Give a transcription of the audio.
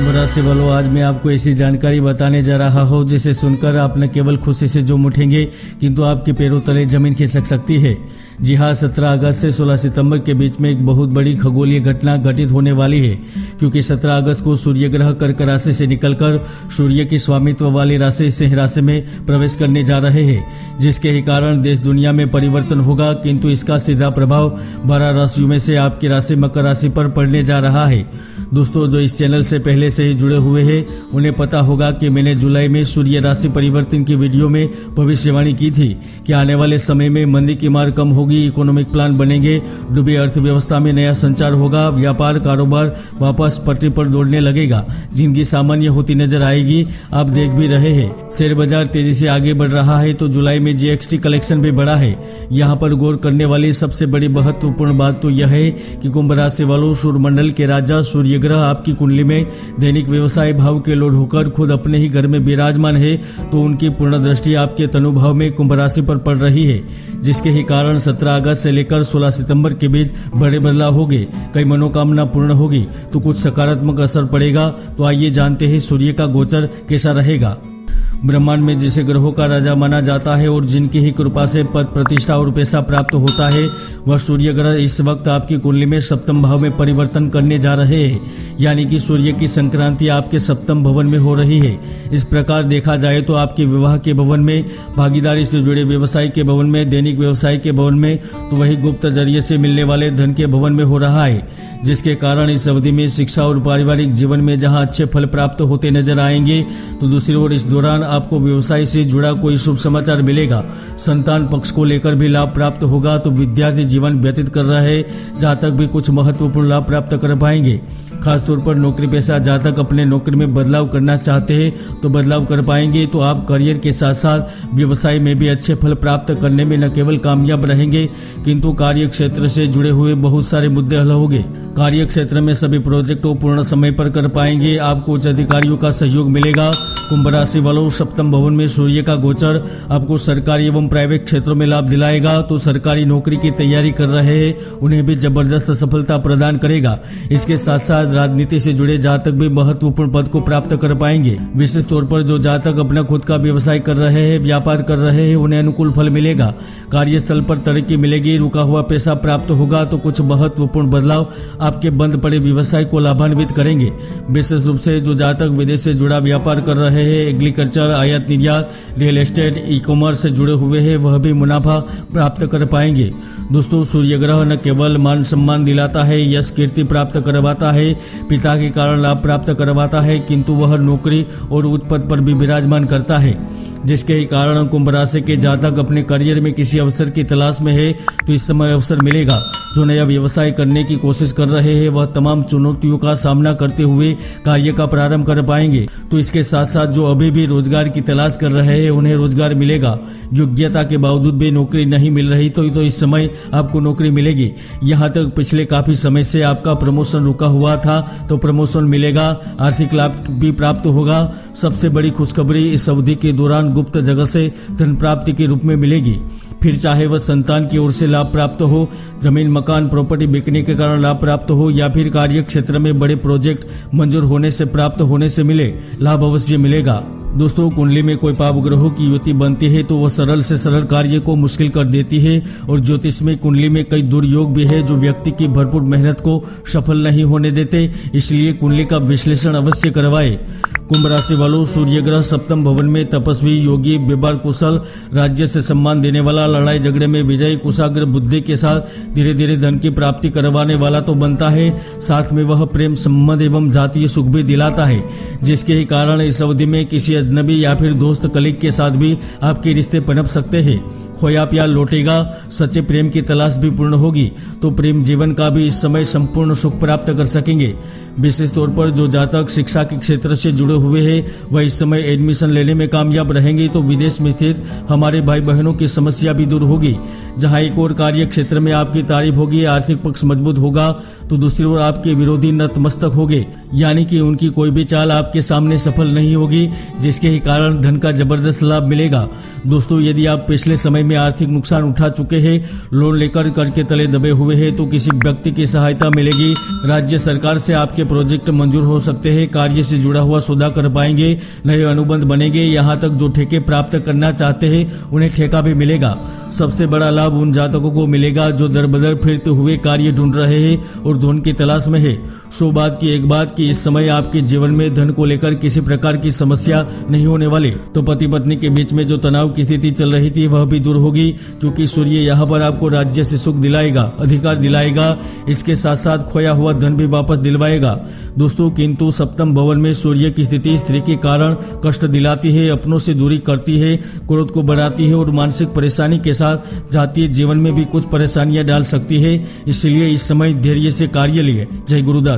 कुंभ राशि वालों, आज मैं आपको ऐसी जानकारी बताने जा रहा हूँ जिसे सुनकर आप न केवल खुशी से झूम उठेंगे किंतु आपके पैरों तले जमीन खिसक सकती है। जी हाँ, 17 अगस्त से 16 सितंबर के बीच में एक बहुत बड़ी खगोलीय घटना घटित होने वाली है, क्योंकि 17 अगस्त को सूर्य ग्रह कर्क राशि से निकलकर सूर्य की स्वामित्व वाली राशि सिंह राशि में प्रवेश करने जा रहे हैं, जिसके ही कारण देश दुनिया में परिवर्तन होगा। किंतु इसका सीधा प्रभाव 12 राशियों में से आपकी राशि मकर राशि पर पड़ने जा रहा है। दोस्तों, जो इस चैनल से पहले से ही जुड़े हुए हैं उन्हें पता होगा कि मैंने जुलाई में सूर्य राशि परिवर्तन की वीडियो में भविष्यवाणी की थी कि आने वाले समय में मंदी की मार कम होगी, इकोनॉमिक प्लान बनेंगे, डूबी अर्थव्यवस्था में नया संचार होगा, व्यापार कारोबार वापस पटरी पर दौड़ने लगेगा, जिंदगी सामान्य होती नजर आएगी। आप देख भी रहे हैं शेयर बाजार तेजी से आगे बढ़ रहा है, तो जुलाई में जीएसटी कलेक्शन भी बढ़ा है। यहाँ पर गौर करने वाली सबसे बड़ी महत्वपूर्ण बात तो यह है कि कुंभ राशि वालों, सूर्यमंडल के राजा सूर्य ग्रह आपकी कुंडली में दैनिक व्यवसाय भाव के लोड होकर खुद अपने ही घर में विराजमान है, तो उनकी पूर्ण दृष्टि आपके तनुभाव में कुंभ राशि पर पड़ रही है, जिसके ही कारण 17 अगस्त से लेकर 16 सितंबर के बीच बड़े बदलाव होंगे। कई मनोकामना पूर्ण होगी तो कुछ सकारात्मक असर पड़ेगा। तो आइए जानते हैं सूर्य का गोचर कैसा रहेगा। ब्रह्मांड में जिसे ग्रहों का राजा माना जाता है और जिनकी ही कृपा से पद प्रतिष्ठा और पैसा प्राप्त होता है, वह सूर्य ग्रह इस वक्त आपकी कुंडली में सप्तम भाव में परिवर्तन करने जा रहे हैं, यानी कि सूर्य की संक्रांति आपके सप्तम भवन में हो रही है। इस प्रकार देखा जाए तो आपके विवाह के भवन में, भागीदारी से जुड़े व्यवसाय के भवन में, दैनिक व्यवसाय के भवन में, तो वही गुप्त जरिए से मिलने वाले धन के भवन में हो रहा है, जिसके कारण इस अवधि में शिक्षा और पारिवारिक जीवन में जहां अच्छे फल प्राप्त होते नजर आएंगे, तो दूसरी ओर इस दौरान आपको व्यवसाय से जुड़ा कोई शुभ समाचार मिलेगा। संतान पक्ष को लेकर भी लाभ प्राप्त होगा। तो विद्यार्थी जीवन व्यतीत कर रहे जातक भी कुछ महत्वपूर्ण लाभ प्राप्त कर पाएंगे। खासतौर पर नौकरी पेशा जातक अपने नौकरी में बदलाव करना चाहते हैं तो बदलाव कर पाएंगे। तो आप करियर के साथ साथ व्यवसाय में भी अच्छे फल प्राप्त करने में न केवल कामयाब रहेंगे, किंतु कार्य क्षेत्र से जुड़े हुए बहुत सारे मुद्दे हल होंगे। कार्य क्षेत्र में सभी प्रोजेक्ट को पूर्ण समय पर कर पाएंगे। आपको उच्च अधिकारियों का सहयोग मिलेगा। कुंभ राशि वालों, सप्तम भवन में सूर्य का गोचर आपको सरकारी एवं प्राइवेट क्षेत्रों में लाभ दिलाएगा। तो सरकारी नौकरी की तैयारी कर रहे हैं उन्हें भी जबरदस्त सफलता प्रदान करेगा। इसके साथ साथ राजनीति से जुड़े जातक भी महत्वपूर्ण पद को प्राप्त कर पाएंगे। विशेष तौर पर जो जातक अपना खुद का व्यवसाय कर रहे हैं, व्यापार कर रहे हैं, उन्हें अनुकूल फल मिलेगा। कार्यस्थल पर तरक्की मिलेगी, रुका हुआ पैसा प्राप्त होगा। तो कुछ महत्वपूर्ण बदलाव आपके बंद पड़े व्यवसाय को लाभान्वित करेंगे। विशेष रूप से जो जातक विदेश से जुड़ा व्यापार कर रहे हैं, एग्रीकल्चर, आयात निर्यात, रियल एस्टेट, ई कॉमर्स से जुड़े हुए हैं, वह भी मुनाफा प्राप्त कर पाएंगे। दोस्तों, सूर्य ग्रह न केवल मान सम्मान दिलाता है, यश कीर्ति प्राप्त करवाता है, पिता के कारण लाभ प्राप्त करवाता है, किंतु वह नौकरी और उच्च पद पर भी विराजमान करता है, जिसके कारण कुंभ राशि के जातक अपने करियर में किसी अवसर की तलाश में है तो इस समय अवसर मिलेगा। जो नया व्यवसाय करने की कोशिश कर रहे हैं वह तमाम चुनौतियों का सामना करते हुए कार्य का प्रारंभ कर पाएंगे। तो इसके साथ साथ जो अभी भी रोजगार की तलाश कर रहे हैं उन्हें रोजगार मिलेगा। योग्यता के बावजूद भी नौकरी नहीं मिल रही तो इस समय आपको नौकरी मिलेगी। यहाँ तक पिछले काफी समय से आपका प्रमोशन रुका हुआ था तो प्रमोशन मिलेगा। आर्थिक लाभ भी प्राप्त होगा। सबसे बड़ी खुशखबरी इस अवधि के दौरान गुप्त जगह से धन प्राप्ति के रूप में मिलेगी। फिर चाहे वह संतान की ओर से लाभ प्राप्त हो, जमीन मकान प्रॉपर्टी बिकने के कारण लाभ प्राप्त हो, या फिर कार्य क्षेत्र में बड़े प्रोजेक्ट मंजूर होने से प्राप्त होने से मिले, लाभ अवश्य मिलेगा। दोस्तों, कुंडली में कोई पाप ग्रहों की युति बनती है तो वह सरल से सरल कार्य को मुश्किल कर देती है। और ज्योतिष में कुंडली में कई दुर्योग भी है जो व्यक्ति की भरपूर मेहनत को सफल नहीं होने देते, इसलिए कुंडली का विश्लेषण अवश्य करवाए। कुंभ राशि वालों, सूर्य ग्रह सप्तम भवन में तपस्वी, योगी, व्यवहार कुशल, राज्य से सम्मान देने वाला, लड़ाई झगड़े में विजयी, कुशाग्र बुद्धि के साथ धीरे धीरे धन की प्राप्ति करवाने वाला तो बनता है, साथ में वह प्रेम संबंध एवं जातीय सुख भी दिलाता है, जिसके ही कारण इस अवधि में किसी अजनबी या फिर दोस्त कलीग के साथ भी आपके रिश्ते पनप सकते हैं। खोया प्यार लौटेगा। सच्चे प्रेम की तलाश भी पूर्ण होगी तो प्रेम जीवन का भी इस समय संपूर्ण सुख प्राप्त कर सकेंगे। विशेष तौर पर जो जातक शिक्षा के क्षेत्र से जुड़े हुए हैं वह इस समय एडमिशन लेने में कामयाब रहेंगे। तो विदेश में स्थित हमारे भाई बहनों की समस्या भी दूर होगी। जहां एक और कार्य क्षेत्र में आपकी तारीफ होगी, आर्थिक पक्ष मजबूत होगा, तो दूसरी ओर आपके विरोधी नतमस्तक होंगे, यानी कि उनकी कोई भी चाल आपके सामने सफल नहीं होगी, जिसके ही कारण धन का जबरदस्त लाभ मिलेगा। दोस्तों, यदि आप पिछले समय में आर्थिक नुकसान उठा चुके हैं, लोन लेकर कर्ज के तले दबे हुए हैं तो किसी व्यक्ति की सहायता मिलेगी। राज्य सरकार से आपके प्रोजेक्ट मंजूर हो सकते हैं, कार्य से जुड़ा हुआ सौदा कर पाएंगे, नए अनुबंध बनेंगे। यहाँ तक जो ठेके प्राप्त करना चाहते हैं उन्हें ठेका भी मिलेगा। सबसे बड़ा लाभ उन जातकों को मिलेगा जो दर बदर फिरते हुए कार्य ढूंढ रहे हैं और धन की तलाश में है। सो बात की एक बात कि इस समय आपके जीवन में धन को लेकर किसी प्रकार की समस्या नहीं होने वाली। तो पति पत्नी के बीच में जो तनाव की स्थिति चल रही थी वह भी दूर होगी, क्योंकि सूर्य यहाँ पर आपको राज्य से सुख दिलाएगा, अधिकार दिलाएगा, इसके साथ साथ खोया हुआ धन भी वापस दिलवाएगा। दोस्तों, किंतु सप्तम भवन में सूर्य की स्थिति स्त्री के कारण कष्ट दिलाती है, अपनों से दूरी करती है, क्रोध को बढ़ाती है और मानसिक परेशानी के साथ जातीय जीवन में भी कुछ परेशानियां डाल सकती है। इसलिए इस समय धैर्य से कार्य लिए। जय गुरुदत्त।